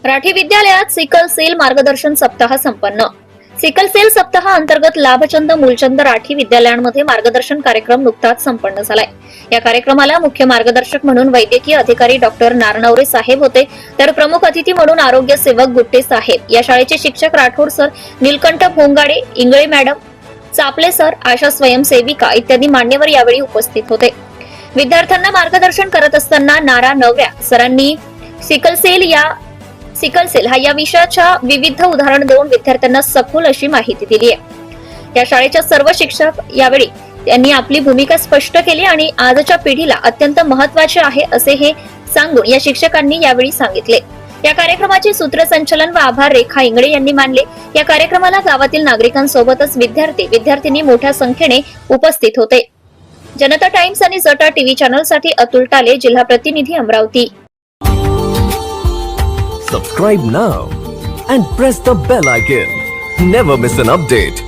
राठी विद्यालयात sickle sale मार्गदर्शन सप्ताह संपन्न। सिकल सेल सप्ताह अंतर्गत लाभचंद मूलचंद राठी विद्यालयांमध्ये मार्गदर्शन कार्यक्रम नुकताच संपन्न झालाय। या कार्यक्रमाला मुख्य मार्गदर्शक म्हणून वैद्यकीय अधिकारी डॉक्टर नारनवरे साहेब होते, तर प्रमुख अतिथी म्हणून आरोग्य सेवक गुट्टे साहेब, या शाळेचे शिक्षक Rathod sir, Nilkanth Bhongade, Ingle madam, Chaple sir, आशा स्वयंसेविका इत्यादी मान्यवर यावेळी उपस्थित होते। विद्यार्थ्यांना मार्गदर्शन करत असताना नारा नव्या सरांनी सिकल सेल हा या विषयाच्या विविध उदाहरण देऊन विद्यार्थ्यांना सखोल अशी माहिती दिली आहे। या शाळेच्या सर्व शिक्षक यावेळी त्यांनी आपली भूमिका स्पष्ट केली आणि आजच्या पिढीला अत्यंत महत्त्वाचे आहे असे हे सांगून या शिक्षकांनी यावेळी सांगितले। या कार्यक्रमाचे सूत्रसंचालन व आभार रेखा इंगळे यांनी मानले। या कार्यक्रमाला गावातील नागरिकांसोबतच विद्यार्थी मोठ्या संख्येने उपस्थित होते। जनता टाइम्स आणि जटा टीव्ही चॅनल साठी अतुल टाले, जिल्हा प्रतिनिधी, Amravati. Subscribe now and press the bell icon. Never miss an update.